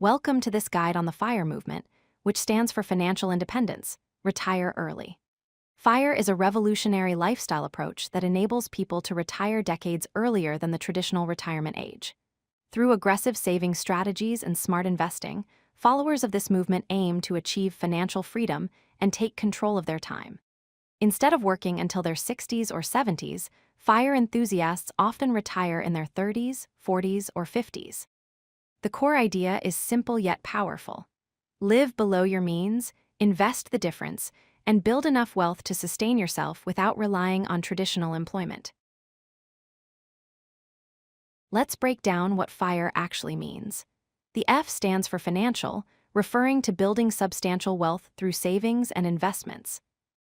Welcome to this guide on the FIRE movement, which stands for Financial Independence, Retire Early. FIRE is a revolutionary lifestyle approach that enables people to retire decades earlier than the traditional retirement age. Through aggressive saving strategies and smart investing, followers of this movement aim to achieve financial freedom and take control of their time. Instead of working until their 60s or 70s, FIRE enthusiasts often retire in their 30s, 40s, or 50s. The core idea is simple yet powerful. Live below your means, invest the difference, and build enough wealth to sustain yourself without relying on traditional employment. Let's break down what FIRE actually means. The F stands for financial, referring to building substantial wealth through savings and investments.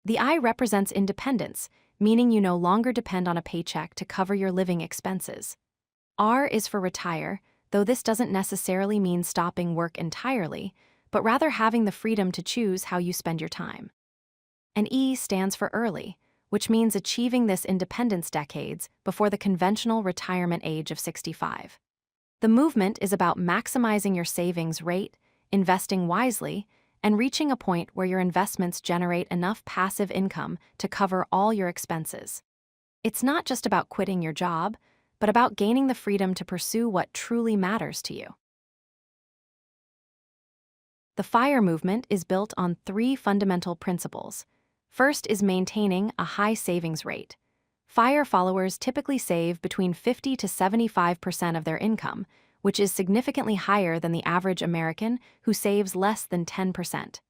The I represents independence, meaning you no longer depend on a paycheck to cover your living expenses. R is for retire, though this doesn't necessarily mean stopping work entirely, but rather having the freedom to choose how you spend your time. And E stands for early, which means achieving this independence decades before the conventional retirement age of 65. The movement is about maximizing your savings rate, investing wisely, and reaching a point where your investments generate enough passive income to cover all your expenses. It's not just about quitting your job, but about gaining the freedom to pursue what truly matters to you. The FIRE movement is built on three fundamental principles. First is maintaining a high savings rate. FIRE followers typically save between 50 to 75% of their income, which is significantly higher than the average American who saves less than 10%.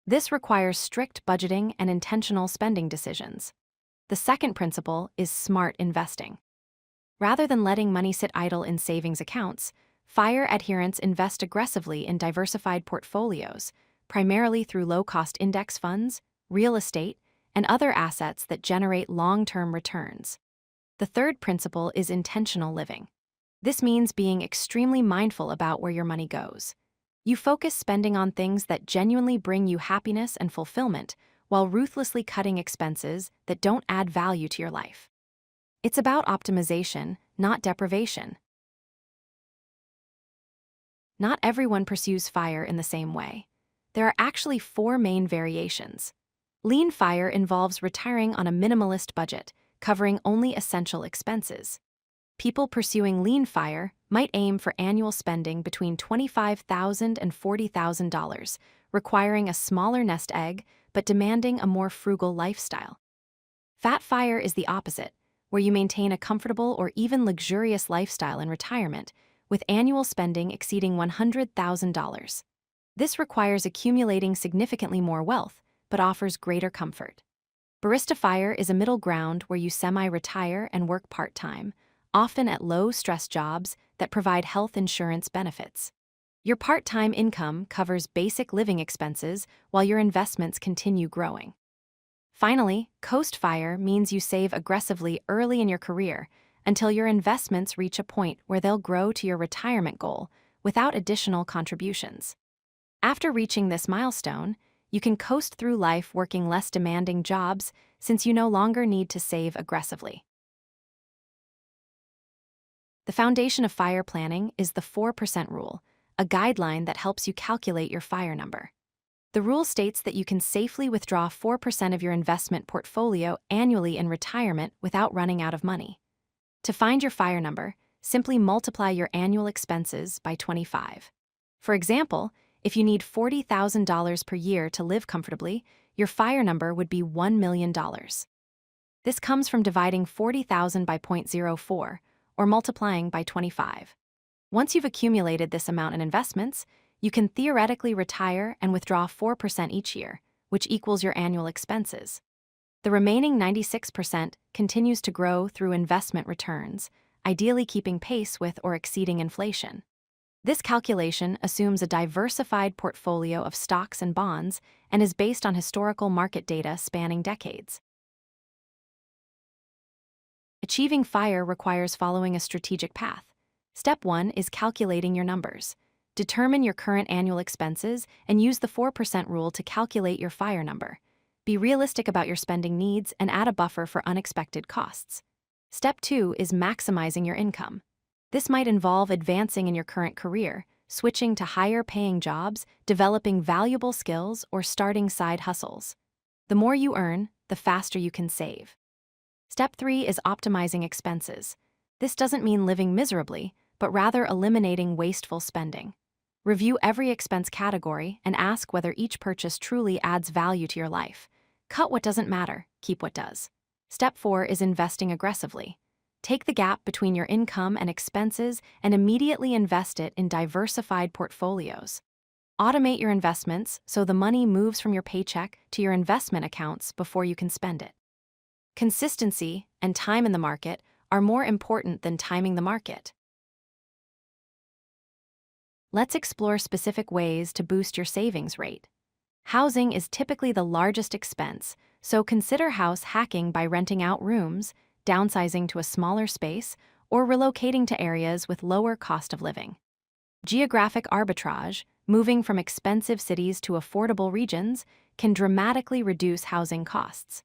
This requires strict budgeting and intentional spending decisions. The second principle is smart investing. Rather than letting money sit idle in savings accounts, FIRE adherents invest aggressively in diversified portfolios, primarily through low-cost index funds, real estate, and other assets that generate long-term returns. The third principle is intentional living. This means being extremely mindful about where your money goes. You focus spending on things that genuinely bring you happiness and fulfillment, while ruthlessly cutting expenses that don't add value to your life. It's about optimization, not deprivation. Not everyone pursues FIRE in the same way. There are actually four main variations. Lean FIRE involves retiring on a minimalist budget, covering only essential expenses. People pursuing lean FIRE might aim for annual spending between $25,000 and $40,000, requiring a smaller nest egg but demanding a more frugal lifestyle. Fat FIRE is the opposite, where you maintain a comfortable or even luxurious lifestyle in retirement, with annual spending exceeding $100,000. This requires accumulating significantly more wealth, but offers greater comfort. Barista FIRE is a middle ground where you semi-retire and work part-time, often at low-stress jobs that provide health insurance benefits. Your part-time income covers basic living expenses while your investments continue growing. Finally, Coast FIRE means you save aggressively early in your career until your investments reach a point where they'll grow to your retirement goal without additional contributions. After reaching this milestone, you can coast through life working less demanding jobs since you no longer need to save aggressively. The foundation of FIRE planning is the 4% rule, a guideline that helps you calculate your FIRE number. The rule states that you can safely withdraw 4% of your investment portfolio annually in retirement without running out of money. To find your FIRE number, simply multiply your annual expenses by 25. For example, if you need $40,000 per year to live comfortably, your FIRE number would be $1 million. This comes from dividing 40,000 by 0.04, or multiplying by 25. Once you've accumulated this amount in investments, you can theoretically retire and withdraw 4% each year, which equals your annual expenses. The remaining 96% continues to grow through investment returns, ideally keeping pace with or exceeding inflation. This calculation assumes a diversified portfolio of stocks and bonds and is based on historical market data spanning decades. Achieving FIRE requires following a strategic path. Step 1 is calculating your numbers. Determine your current annual expenses and use the 4% rule to calculate your FIRE number. Be realistic about your spending needs and add a buffer for unexpected costs. Step 2 is maximizing your income. This might involve advancing in your current career, switching to higher-paying jobs, developing valuable skills, or starting side hustles. The more you earn, the faster you can save. Step 3 is optimizing expenses. This doesn't mean living miserably, but rather eliminating wasteful spending. Review every expense category and ask whether each purchase truly adds value to your life. Cut what doesn't matter, keep what does. Step 4 is investing aggressively. Take the gap between your income and expenses and immediately invest it in diversified portfolios. Automate your investments so the money moves from your paycheck to your investment accounts before you can spend it. Consistency and time in the market are more important than timing the market. Let's explore specific ways to boost your savings rate. Housing is typically the largest expense, so consider house hacking by renting out rooms, downsizing to a smaller space, or relocating to areas with lower cost of living. Geographic arbitrage, moving from expensive cities to affordable regions, can dramatically reduce housing costs.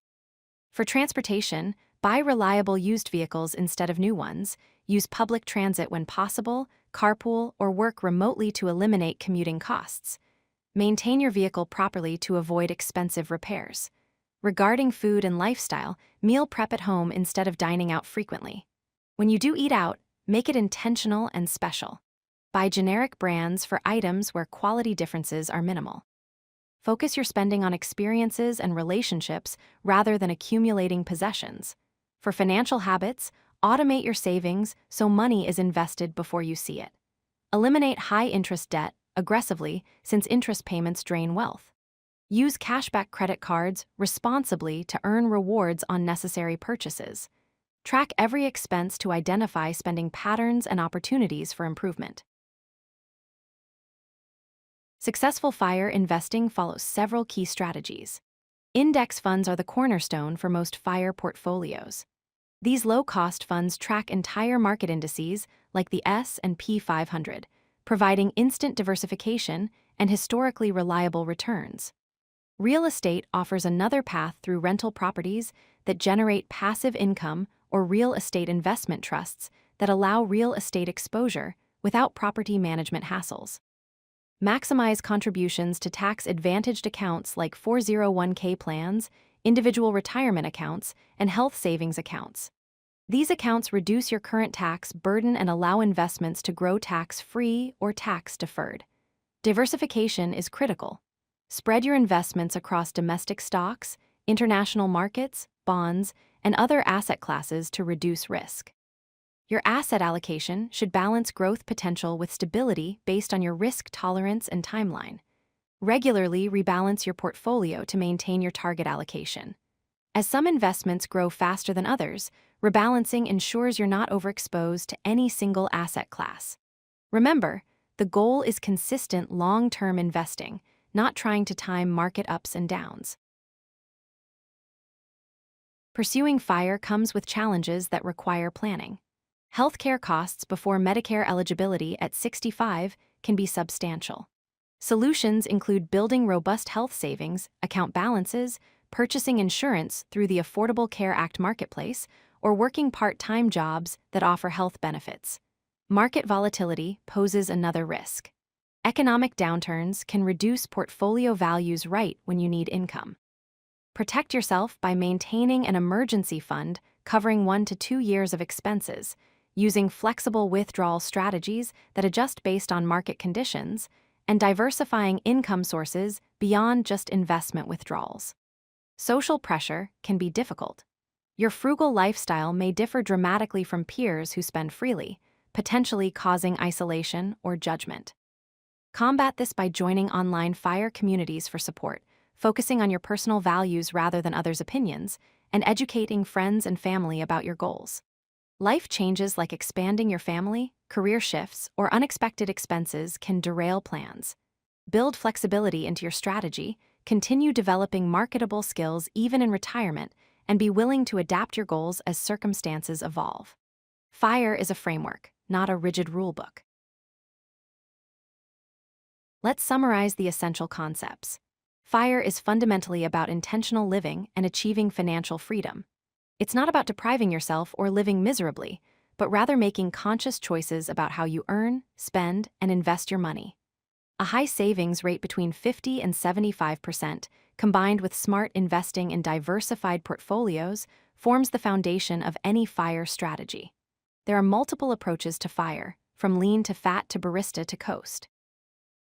For transportation, buy reliable used vehicles instead of new ones, use public transit when possible, carpool, or work remotely to eliminate commuting costs. Maintain your vehicle properly to avoid expensive repairs. Regarding food and lifestyle, meal prep at home instead of dining out frequently. When you do eat out, make it intentional and special. Buy generic brands for items where quality differences are minimal. Focus your spending on experiences and relationships rather than accumulating possessions. For financial habits, automate your savings so money is invested before you see it. Eliminate high-interest debt aggressively since interest payments drain wealth. Use cashback credit cards responsibly to earn rewards on necessary purchases. Track every expense to identify spending patterns and opportunities for improvement. Successful FIRE investing follows several key strategies. Index funds are the cornerstone for most FIRE portfolios. These low-cost funds track entire market indices like the S&P 500, providing instant diversification and historically reliable returns. Real estate offers another path through rental properties that generate passive income or real estate investment trusts that allow real estate exposure without property management hassles. Maximize contributions to tax-advantaged accounts like 401k plans, individual retirement accounts, and health savings accounts. These accounts reduce your current tax burden and allow investments to grow tax-free or tax-deferred. Diversification is critical. Spread your investments across domestic stocks, international markets, bonds, and other asset classes to reduce risk. Your asset allocation should balance growth potential with stability based on your risk tolerance and timeline. Regularly rebalance your portfolio to maintain your target allocation. As some investments grow faster than others, rebalancing ensures you're not overexposed to any single asset class. Remember, the goal is consistent long-term investing, not trying to time market ups and downs. Pursuing FIRE comes with challenges that require planning. Healthcare costs before Medicare eligibility at 65 can be substantial. Solutions include building robust health savings, account balances, purchasing insurance through the Affordable Care Act marketplace, or working part-time jobs that offer health benefits. Market volatility poses another risk. Economic downturns can reduce portfolio values right when you need income. Protect yourself by maintaining an emergency fund covering 1 to 2 years of expenses, using flexible withdrawal strategies that adjust based on market conditions, and diversifying income sources beyond just investment withdrawals. Social pressure can be difficult. Your frugal lifestyle may differ dramatically from peers who spend freely, potentially causing isolation or judgment. Combat this by joining online FIRE communities for support, focusing on your personal values rather than others' opinions, and educating friends and family about your goals. Life changes like expanding your family, career shifts, or unexpected expenses can derail plans. Build flexibility into your strategy, continue developing marketable skills even in retirement, and be willing to adapt your goals as circumstances evolve. FIRE is a framework, not a rigid rulebook. Let's summarize the essential concepts. FIRE is fundamentally about intentional living and achieving financial freedom. It's not about depriving yourself or living miserably, but rather making conscious choices about how you earn, spend, and invest your money. A high savings rate between 50 and 75%, combined with smart investing in diversified portfolios, forms the foundation of any FIRE strategy. There are multiple approaches to FIRE, from lean to fat to barista to coast.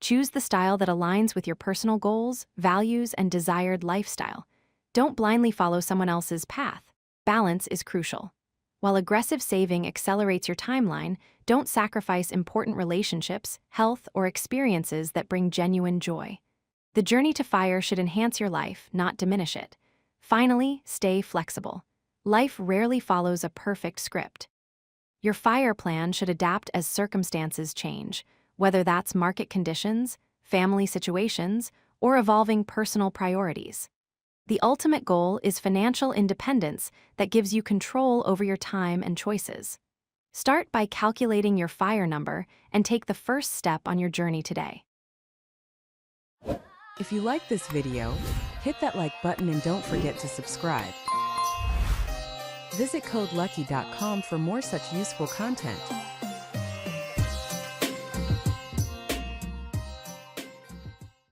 Choose the style that aligns with your personal goals, values, and desired lifestyle. Don't blindly follow someone else's path. Balance is crucial. While aggressive saving accelerates your timeline, don't sacrifice important relationships, health, or experiences that bring genuine joy. The journey to FIRE should enhance your life, not diminish it. Finally, stay flexible. Life rarely follows a perfect script. Your FIRE plan should adapt as circumstances change, whether that's market conditions, family situations, or evolving personal priorities. The ultimate goal is financial independence that gives you control over your time and choices. Start by calculating your FIRE number and take the first step on your journey today. If you like this video, hit that like button and don't forget to subscribe. Visit CodeLucky.com for more such useful content.